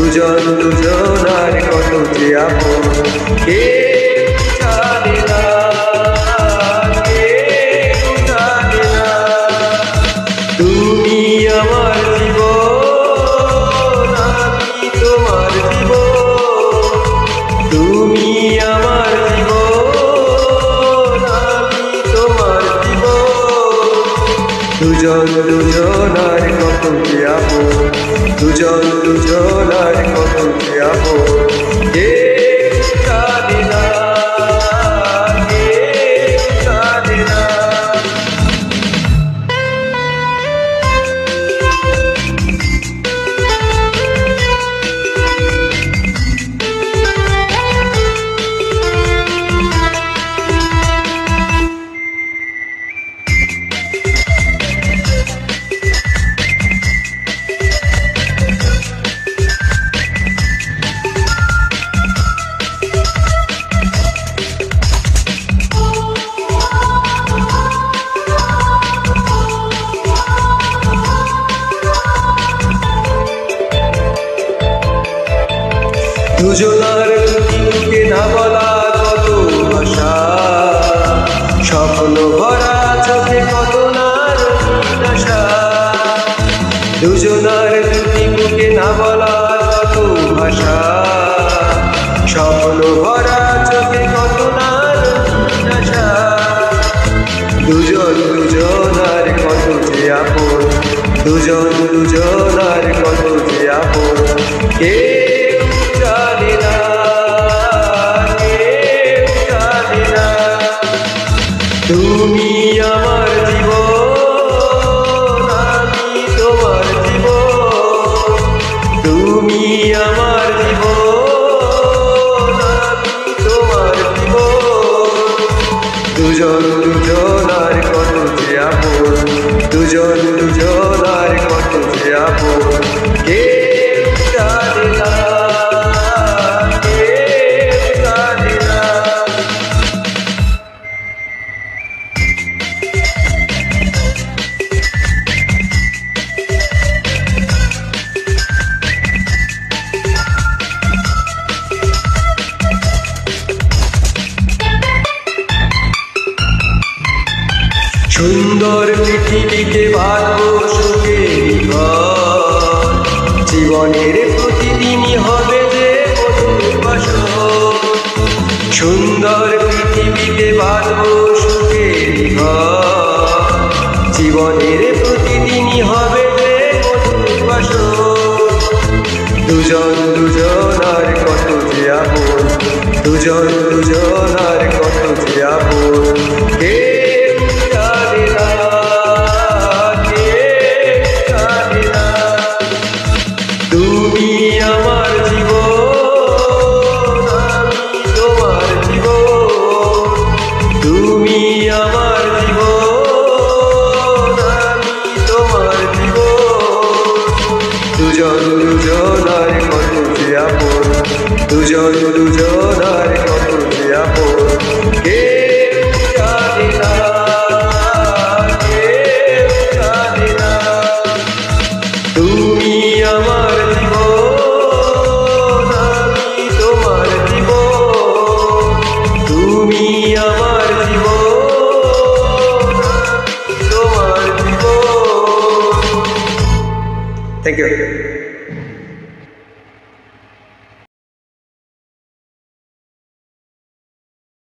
দুজন দুজনার কত যে আপন কেউ জানে না, কেউ জানে না। তুমি আমার জীবন, আমি তোমার জীবন। তুমি আমার জীবন, আমি তোমার জীবন। দুজন দুজনার কত যে আপন, দুজন দুজনার কত যে আপন কেউ জানে না, কেউ জানে না। দুজনার মুখে না বলা কত ভাষা, স্বপ্ন ভরা চোখে কত না রঙিন আশা। দুজনার মুখে না বলা কত ভাষা, স্বপ্ন ভরা চোখে কত না রঙিন আশা। দুজন দুজনার কত যে আপন, দুজন দুজনার কত যে আপন কেউ জানে না, কেউ জানে না। তুমি আমার জীবন, আমি তোমার জীবন। তুমি আমার জীবন, আমি তোমার জীবন। দুজন দুজনার কত যে আপন, দুজন দুজনার কত যে আপন কেউ জানে না, কেউ জানে না। সুন্দর পৃথিবীতে বাঁধবো সুখের ঘর, জীবনের প্রতিদিনই হবে যে মধুর বাসর। সুন্দর পৃথিবীতে বাঁধবো সুখের ঘর, জীবনের প্রতিদিনই হবে যে মধুর বাসর। দুজন দুজনার কত যে আপন, দুজন দুজনার কত যে আপন কেউ জানে না, কেউ জানে না। তুমি আমার জীবন, আমি তোমার জীবন। তুমি আমার জীবন, আমি তোমার জীবন। দুজন দুজনার কত যে আপন, দুজন দুজনার কত যে আপন কেউ জানে না, কেউ জানে না। তুমি আমার জীবন, আমি তোমার জীবন। তুমি আমার জীবন, আমি তোমার জীবন। Thank you.